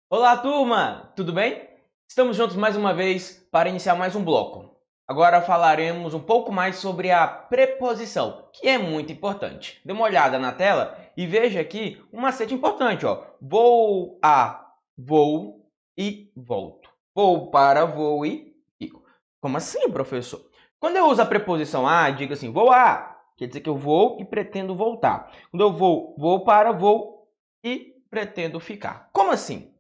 Olá, turma! Tudo bem? Estamos juntos mais uma vez para iniciar mais um bloco. Agora falaremos um pouco mais sobre a preposição, que é muito importante. Dê uma olhada na tela e veja aqui um macete importante, ó. Vou a, vou e volto. Vou para, vou e fico. Como assim, professor? Quando eu uso a preposição a, diga assim, vou a, quer dizer que eu vou e pretendo voltar. Quando eu vou para, vou e pretendo ficar. Como assim?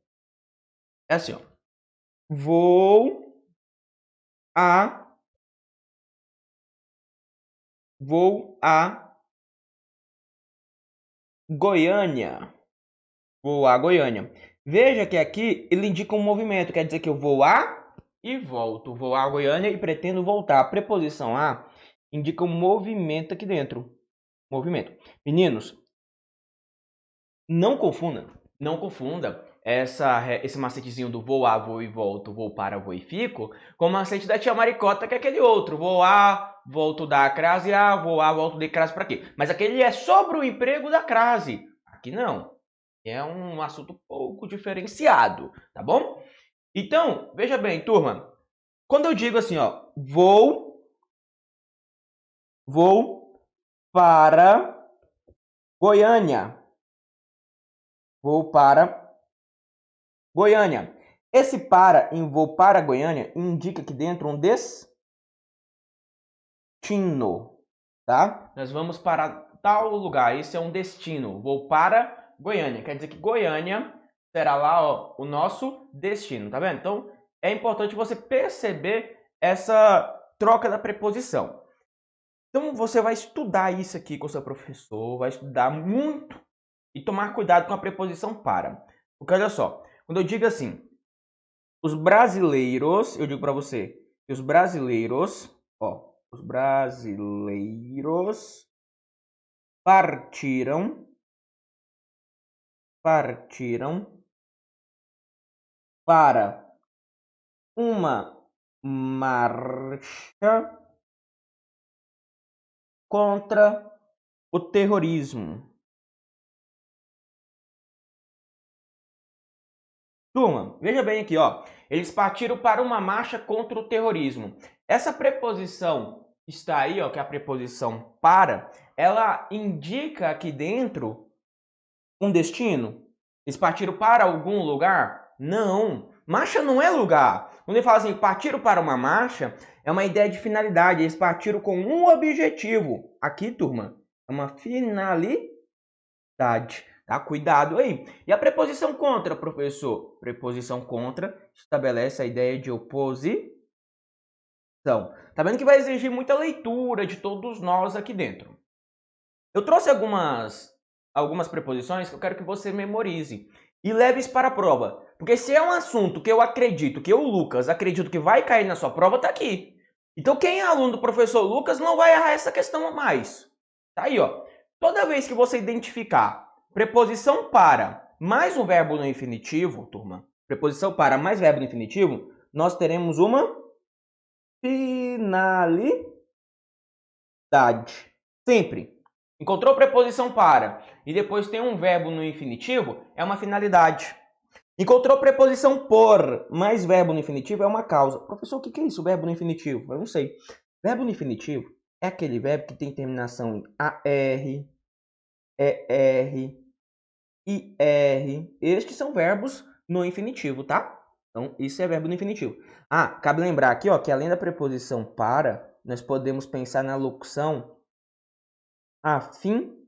É assim, ó. Vou a vou a Goiânia. Vou a Goiânia. Veja que aqui ele indica um movimento, quer dizer que eu vou a e volto. Vou a Goiânia e pretendo voltar. A preposição a indica um movimento aqui dentro. Movimento. Meninos, não confunda esse macetezinho do vou a, vou e volto, vou para, vou e fico, com o macete da tia Maricota, que é aquele outro. Vou a, volto da crase a, vou a, volto de crase para quê? Mas aquele é sobre o emprego da crase. Aqui não. É um assunto pouco diferenciado, tá bom? Então, veja bem, turma. Quando eu digo assim, ó, vou para Goiânia. Vou para Goiânia. Esse para em vou para Goiânia indica aqui dentro um destino, tá? Nós vamos para tal lugar, esse é um destino. Vou para Goiânia, quer dizer que Goiânia será lá, ó, o nosso destino, tá vendo? Então, é importante você perceber essa troca da preposição. Então, você vai estudar isso aqui com o seu professor, vai estudar muito e tomar cuidado com a preposição para. Porque olha só, quando eu digo assim, os brasileiros, eu digo para você, que os brasileiros partiram para uma marcha contra o terrorismo. Turma, veja bem aqui, ó. Eles partiram para uma marcha contra o terrorismo. Essa preposição está aí, ó, que é a preposição para, ela indica aqui dentro um destino. Eles partiram para algum lugar? Não. Marcha não é lugar. Quando ele fala assim, partiram para uma marcha, é uma ideia de finalidade. Eles partiram com um objetivo. Aqui, turma, é uma finalidade. Tá? Cuidado aí. E a preposição contra, professor? Preposição contra estabelece a ideia de oposição. Tá vendo que vai exigir muita leitura de todos nós aqui dentro. Eu trouxe algumas preposições que eu quero que você memorize e leve isso para a prova. Porque se é um assunto que eu acredito, que eu, Lucas, acredito que vai cair na sua prova, tá aqui. Então quem é aluno do professor Lucas não vai errar essa questão mais. Tá aí, ó. Toda vez que você identificar preposição para mais um verbo no infinitivo, turma, preposição para mais verbo no infinitivo, nós teremos uma finalidade. Sempre. Encontrou preposição para e depois tem um verbo no infinitivo, é uma finalidade. Encontrou preposição por mais verbo no infinitivo, é uma causa. Professor, o que é isso, verbo no infinitivo? Eu não sei. Verbo no infinitivo é aquele verbo que tem terminação em AR, ER, IR. Estes são verbos no infinitivo, tá? Então, isso é verbo no infinitivo. Ah, cabe lembrar aqui, ó, que além da preposição para, nós podemos pensar na locução a fim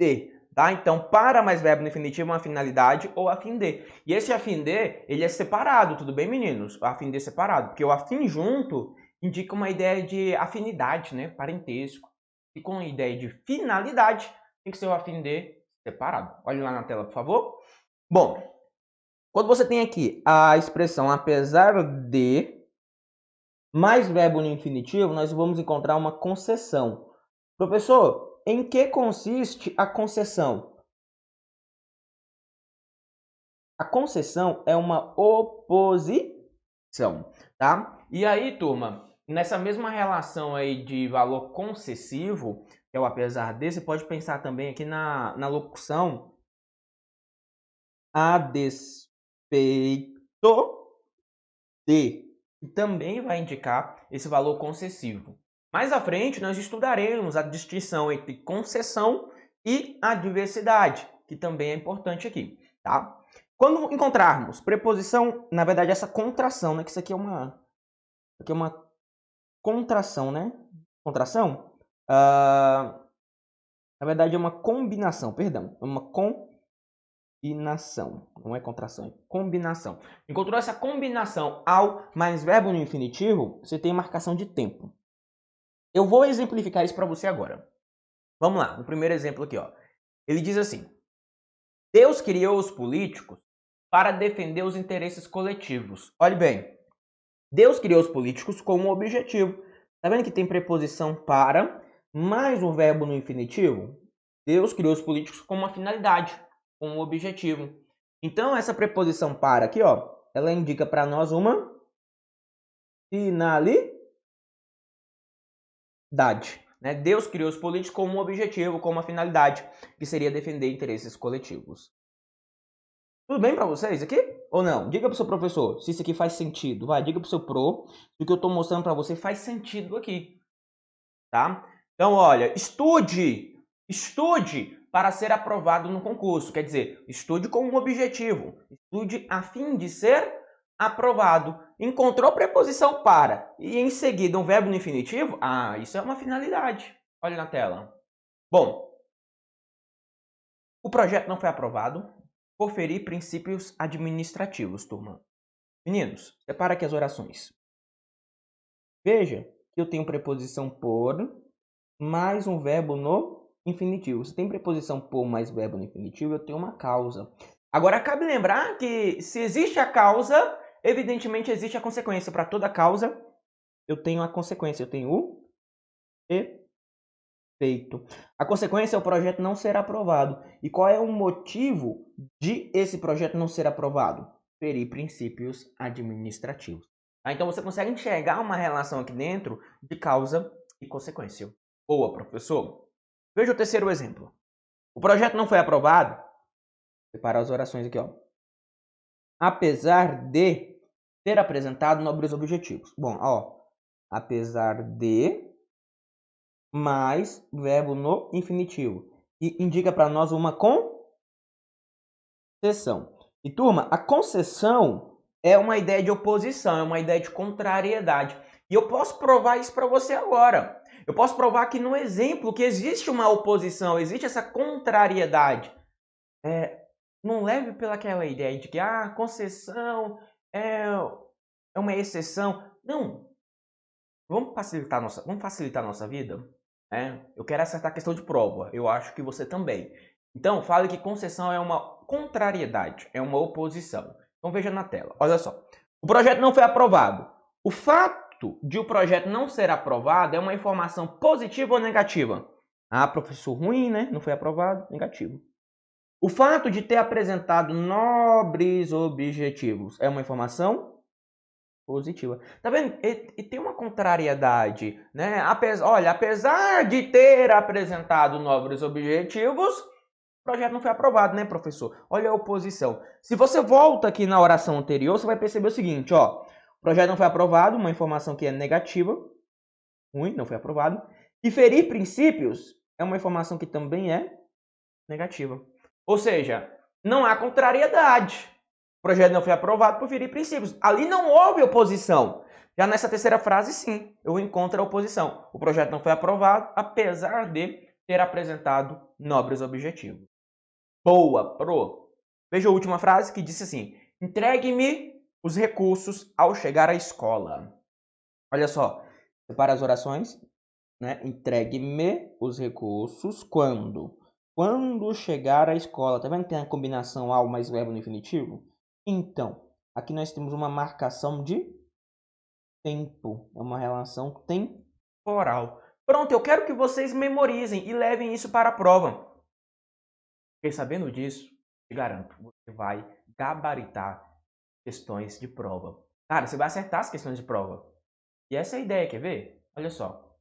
de, tá? Então, para mais verbo no infinitivo é uma finalidade ou a fim de. E esse a fim de, ele é separado, tudo bem, meninos? A fim de é separado, porque o a fim junto indica uma ideia de afinidade, né? Parentesco. E com a ideia de finalidade, tem que ser o a fim de separado. Olhe lá na tela, por favor. Bom, quando você tem aqui a expressão apesar de mais verbo no infinitivo, nós vamos encontrar uma concessão. Professor, em que consiste a concessão? A concessão é uma oposição, tá? E aí, turma, nessa mesma relação aí de valor concessivo, que é o apesar de, você pode pensar também aqui na locução a despeito de. E também vai indicar esse valor concessivo. Mais à frente, nós estudaremos a distinção entre concessão e adversidade, que também é importante aqui, tá? Quando encontrarmos preposição, na verdade, essa contração, né? Que isso aqui é uma contração, né? Contração? Na verdade, é uma combinação, perdão. É uma combinação. Não é contração, é combinação. Encontrou essa combinação ao mais verbo no infinitivo, você tem marcação de tempo. Eu vou exemplificar isso para você agora. Vamos lá, no primeiro exemplo aqui, ó. Ele diz assim: Deus criou os políticos para defender os interesses coletivos. Olhe bem, Deus criou os políticos com um objetivo. Tá vendo que tem preposição para, mais um verbo no infinitivo? Deus criou os políticos com uma finalidade, com um objetivo. Então, essa preposição para aqui, ó, ela indica para nós uma finalidade. Né? Deus criou os políticos com um objetivo, com uma finalidade, que seria defender interesses coletivos. Tudo bem para vocês aqui? Ou não? Diga para o seu professor se isso aqui faz sentido. Vai, diga para o seu pro se o que eu estou mostrando para você faz sentido aqui. Tá? Então, olha, estude para ser aprovado no concurso. Quer dizer, estude com um objetivo. Estude a fim de ser aprovado. Encontrou preposição para e em seguida um verbo no infinitivo? Ah, isso é uma finalidade. Olha na tela. Bom, o projeto não foi aprovado por ferir princípios administrativos, turma. Meninos, separa aqui as orações. Veja que eu tenho preposição por mais um verbo no infinitivo. Se tem preposição por mais verbo no infinitivo, eu tenho uma causa. Agora, cabe lembrar que se existe a causa, evidentemente existe a consequência. Para toda causa, eu tenho a consequência. Eu tenho o efeito. A consequência é o projeto não ser aprovado. E qual é o motivo de esse projeto não ser aprovado? Ferir princípios administrativos. Então, você consegue enxergar uma relação aqui dentro de causa e consequência. Boa, professor. Veja o terceiro exemplo. O projeto não foi aprovado. Separar as orações aqui, ó. Apesar de ter apresentado nobres objetivos. Bom, ó. Apesar de mais verbo no infinitivo. E indica para nós uma concessão. E, turma, a concessão é uma ideia de oposição, é uma ideia de contrariedade. E eu posso provar isso para você agora. Eu posso provar aqui no exemplo que existe uma oposição, existe essa contrariedade. Não leve pelaquela ideia de que concessão é uma exceção. Não. Vamos facilitar a nossa vida? Eu quero acertar a questão de prova. Eu acho que você também. Então, fale que concessão é uma contrariedade, é uma oposição. Então, veja na tela. Olha só. O projeto não foi aprovado. O fato de o projeto não ser aprovado é uma informação positiva ou negativa? Professor, ruim, né? Não foi aprovado, negativo. O fato de ter apresentado nobres objetivos é uma informação positiva. Tá vendo? E tem uma contrariedade, né? Apesar de ter apresentado nobres objetivos, o projeto não foi aprovado, né, professor? Olha a oposição. Se você volta aqui na oração anterior, você vai perceber o seguinte, ó. O projeto não foi aprovado, uma informação que é negativa. Ruim, não foi aprovado. E ferir princípios é uma informação que também é negativa. Ou seja, não há contrariedade. O projeto não foi aprovado por ferir princípios. Ali não houve oposição. Já nessa terceira frase, sim, eu encontro a oposição. O projeto não foi aprovado, apesar de ter apresentado nobres objetivos. Boa, pro. Veja a última frase que disse assim: entregue-me os recursos ao chegar à escola. Olha só, separa as orações, né? Entregue-me os recursos quando? Quando chegar à escola. Tá vendo que tem a combinação ao mais verbo no infinitivo? Então, aqui nós temos uma marcação de tempo. É uma relação temporal. Pronto, eu quero que vocês memorizem e levem isso para a prova. Porque sabendo disso, te garanto, você vai gabaritar questões de prova. Cara, você vai acertar as questões de prova. E essa é a ideia, quer ver? Olha só.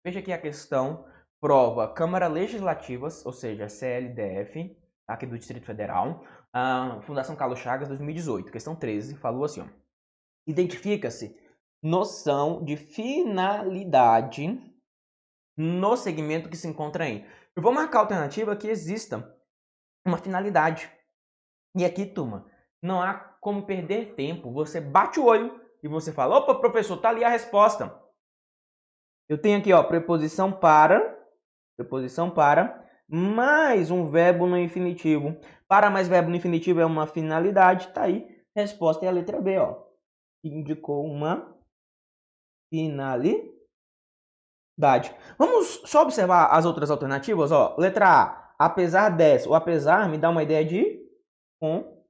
Veja aqui a questão prova Câmara Legislativas, ou seja, CLDF, aqui do Distrito Federal, Fundação Carlos Chagas, 2018, questão 13, falou assim, ó. Identifica-se noção de finalidade no segmento que se encontra em. Eu vou marcar a alternativa que exista uma finalidade. E aqui, turma, não há como perder tempo. Você bate o olho e você fala, opa, professor, tá ali a resposta. Eu tenho aqui, ó, preposição para, mais um verbo no infinitivo. Para mais verbo no infinitivo é uma finalidade, tá aí. Resposta é a letra B, ó. Indicou uma finalidade. Vamos só observar as outras alternativas, ó. Letra A, apesar dessa. O apesar me dá uma ideia de concessão,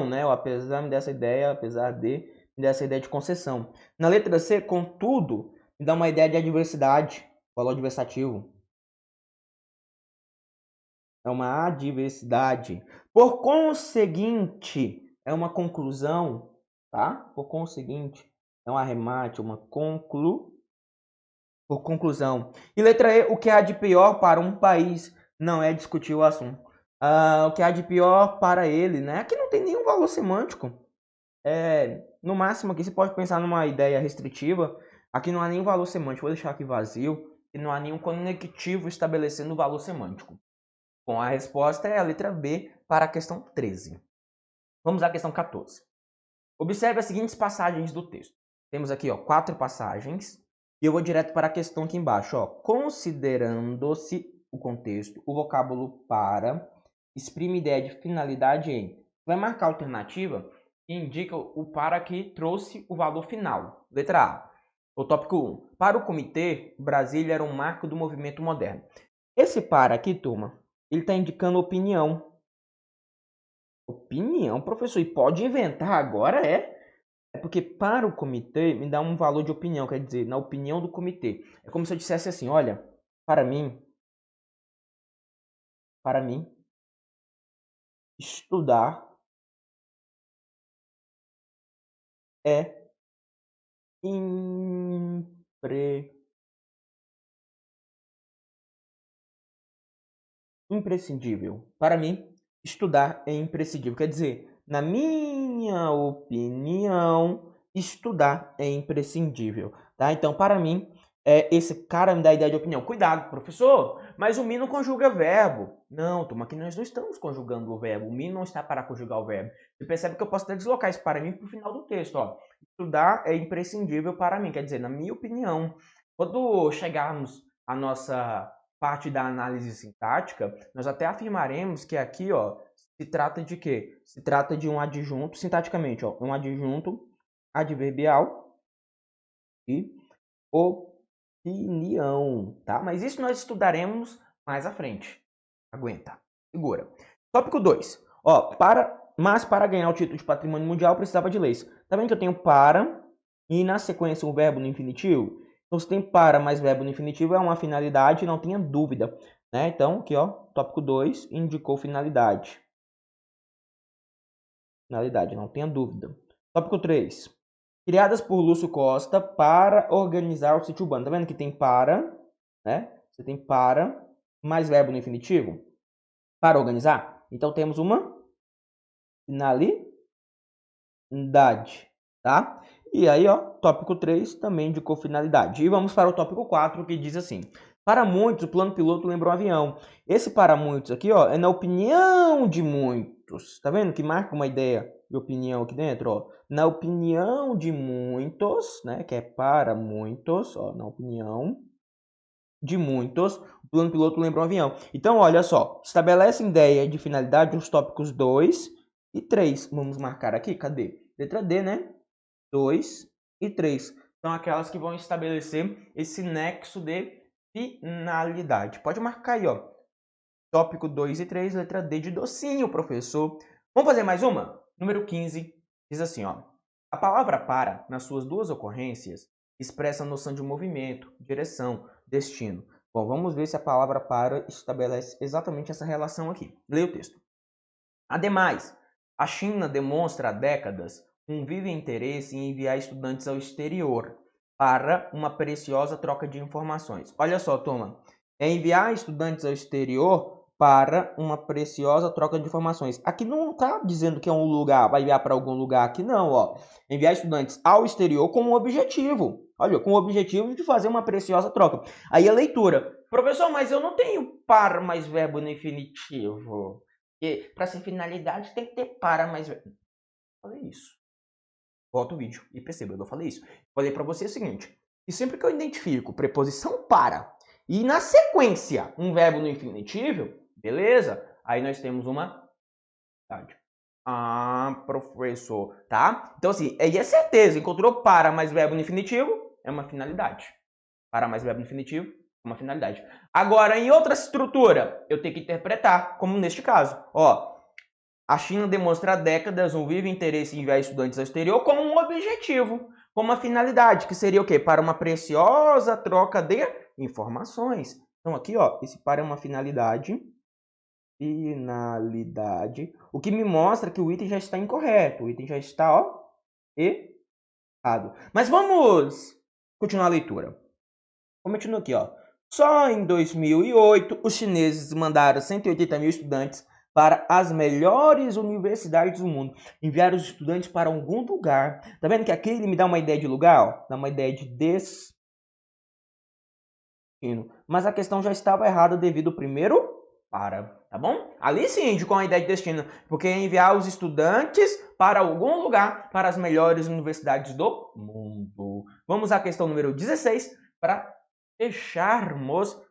né? O apesar me dá essa ideia, apesar de me dá essa ideia de concessão. Na letra C, contudo, me dá uma ideia de adversidade, valor adversativo. É uma adversidade. Por conseguinte, é uma conclusão, tá? Por conseguinte, é um arremate, uma conclusão. E letra E, o que há de pior para um país não é discutir o assunto. O que há de pior para ele, né? Aqui não tem nenhum valor semântico. No máximo aqui você pode pensar numa ideia restritiva. Aqui não há nenhum valor semântico. Vou deixar aqui vazio. E não há nenhum conectivo estabelecendo o valor semântico. Bom, a resposta é a letra B para a questão 13. Vamos à questão 14. Observe as seguintes passagens do texto. Temos aqui, ó, 4 passagens. E eu vou direto para a questão aqui embaixo, ó. Considerando-se o contexto, o vocábulo para exprime ideia de finalidade em. Vai marcar a alternativa que indica o para que trouxe o valor final. Letra A. O tópico 1. Para o comitê, Brasília era um marco do movimento moderno. Esse para aqui, turma, ele está indicando opinião. Opinião, professor. E pode inventar agora, é? É porque para o comitê me dá um valor de opinião, quer dizer, na opinião do comitê. É como se eu dissesse assim, olha, para mim, estudar é imprescindível. Para mim, estudar é imprescindível. Quer dizer, na minha opinião, estudar é imprescindível. Tá? Então, para mim, esse cara me dá a ideia de opinião. Cuidado, professor, mas o me não conjuga verbo. Não, turma, aqui nós não estamos conjugando o verbo. O me não está para conjugar o verbo. Você percebe que eu posso até deslocar isso para mim para o final do texto. Ó. Estudar é imprescindível para mim. Quer dizer, na minha opinião. Quando chegarmos à nossa parte da análise sintática, nós até afirmaremos que aqui, ó, se trata de quê? Se trata de um adjunto, sintaticamente, ó, um adjunto adverbial e opinião, tá? Mas isso nós estudaremos mais à frente. Aguenta, segura. Tópico 2. Ó, mas para ganhar o título de patrimônio mundial precisava de leis. Tá vendo que eu tenho para e na sequência um verbo no infinitivo? Então, se tem para mais verbo no infinitivo, é uma finalidade, não tenha dúvida. Né? Então, aqui, ó, tópico 2, indicou finalidade. Finalidade, não tenha dúvida. Tópico 3. Criadas por Lúcio Costa para organizar o sítio urbano. Tá vendo que tem para, né? Você tem para mais verbo no infinitivo. Para organizar. Então, temos uma finalidade, tá? E aí, ó, tópico 3 também indicou finalidade. E vamos para o tópico 4, que diz assim: para muitos, o plano piloto lembra um avião. Esse para muitos aqui, ó, é na opinião de muitos. Tá vendo que marca uma ideia de opinião aqui dentro, ó? Na opinião de muitos, né, que é para muitos, ó, na opinião de muitos, o plano piloto lembra um avião. Então, olha só, estabelece ideia de finalidade os tópicos 2 e 3. Vamos marcar aqui, cadê? Letra D, né? 2 e 3. São aquelas que vão estabelecer esse nexo de finalidade. Pode marcar aí, ó. Tópico 2 e 3, letra D de docinho, professor. Vamos fazer mais uma? Número 15 diz assim, ó. A palavra para, nas suas duas ocorrências, expressa a noção de movimento, direção, destino. Bom, vamos ver se a palavra para estabelece exatamente essa relação aqui. Leia o texto. Ademais, a China demonstra há décadas um vivo interesse em enviar estudantes ao exterior para uma preciosa troca de informações. Olha só, turma, é enviar estudantes ao exterior para uma preciosa troca de informações. Aqui não está dizendo que é um lugar, vai enviar para algum lugar aqui, não, ó. Enviar estudantes ao exterior com um objetivo. Olha, com o objetivo de fazer uma preciosa troca. Aí a leitura. Professor, mas eu não tenho para mais verbo no infinitivo. Para ser finalidade tem que ter para mais verbo. Eu falei isso. Volta o vídeo e perceba, eu não falei isso. Falei para você o seguinte, que sempre que eu identifico preposição para e na sequência um verbo no infinitivo, beleza? Aí nós temos uma finalidade. Ah, professor, tá? Então assim, aí é certeza, encontrou para mais verbo no infinitivo, é uma finalidade. Para mais verbo no infinitivo, é uma finalidade. Agora, em outra estrutura, eu tenho que interpretar, como neste caso. Ó, a China demonstra há décadas um vivo interesse em enviar estudantes ao exterior como um objetivo, como uma finalidade, que seria o quê? Para uma preciosa troca de informações. Então aqui, ó, esse para é uma finalidade, o que me mostra que o item já está incorreto, o item já está, ó, errado. Mas vamos continuar a leitura. Continua aqui, ó. Só em 2008, os chineses mandaram 180 mil estudantes para as melhores universidades do mundo. Enviaram os estudantes para algum lugar. Tá vendo que aqui ele me dá uma ideia de lugar? Ó? Dá uma ideia de destino. Mas a questão já estava errada devido ao primeiro para, tá bom? Ali sim, indicou uma ideia de destino, porque é enviar os estudantes para algum lugar, para as melhores universidades do mundo. Vamos à questão número 16, para fecharmos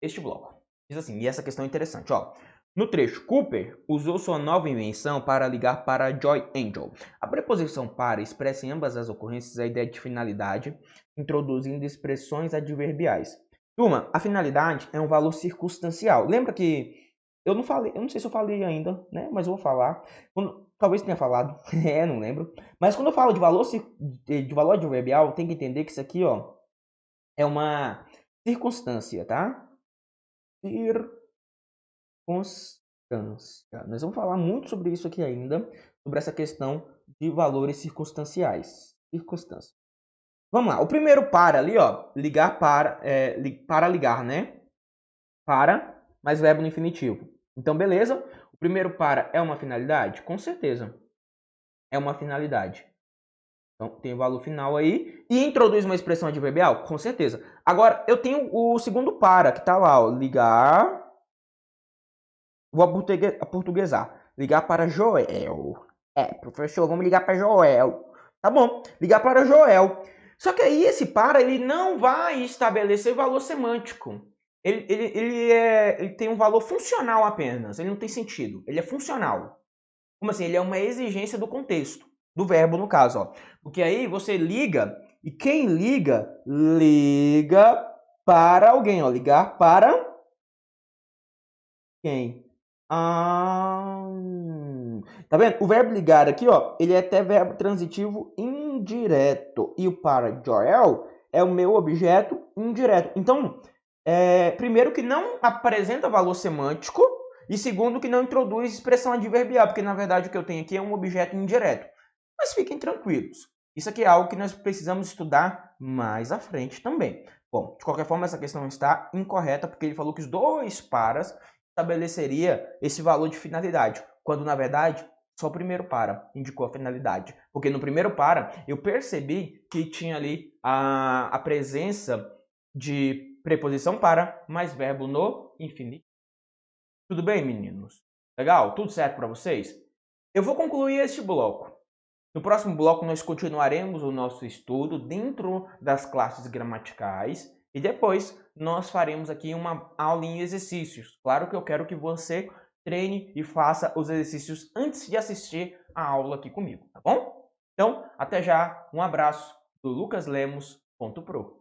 este bloco. Diz assim, e essa questão é interessante, ó. No trecho, Cooper usou sua nova invenção para ligar para Joy Angel. A preposição para expressa em ambas as ocorrências a ideia de finalidade, introduzindo expressões adverbiais. Turma, a finalidade é um valor circunstancial. Lembra que eu não falei, eu não sei se eu falei ainda, né? Mas eu vou falar. Talvez tenha falado, não lembro. Mas quando eu falo de valor adverbial, tem que entender que isso aqui, ó, é uma circunstância, tá? Circunstância. Nós vamos falar muito sobre isso aqui ainda, sobre essa questão de valores circunstanciais. Circunstância. Vamos lá. O primeiro para ali, ó, ligar para ligar, né? Para, mais verbo no infinitivo. Então, beleza. O primeiro para é uma finalidade? Com certeza. É uma finalidade. Então, tem o valor final aí. E introduz uma expressão adverbial? Com certeza. Agora, eu tenho o segundo para, que tá lá, ó. Ligar. Vou aportuguesar. Ligar para Joel. Professor, vamos ligar para Joel. Tá bom, ligar para Joel. Só que aí esse para, ele não vai estabelecer valor semântico. Ele tem um valor funcional apenas. Ele não tem sentido. Ele é funcional. Como assim? Ele é uma exigência do contexto. Do verbo, no caso, ó. Porque aí você liga, e quem liga, liga para alguém, ó. Ligar para quem? Tá vendo? O verbo ligar aqui, ó, ele é até verbo transitivo indireto. E o para Joel é o meu objeto indireto. Então, primeiro que não apresenta valor semântico e segundo que não introduz expressão adverbial, porque na verdade o que eu tenho aqui é um objeto indireto. Mas fiquem tranquilos. Isso aqui é algo que nós precisamos estudar mais à frente também. Bom, de qualquer forma, essa questão está incorreta, porque ele falou que os dois paras estabeleceria esse valor de finalidade, quando na verdade só o primeiro para indicou a finalidade, porque no primeiro para eu percebi que tinha ali a presença de preposição para mais verbo no infinitivo. Tudo bem, meninos? Legal? Tudo certo para vocês? Eu vou concluir este bloco. No próximo bloco nós continuaremos o nosso estudo dentro das classes gramaticais e depois nós faremos aqui uma aula em exercícios. Claro que eu quero que você treine e faça os exercícios antes de assistir a aula aqui comigo, tá bom? Então, até já, um abraço do lucaslemos.pro.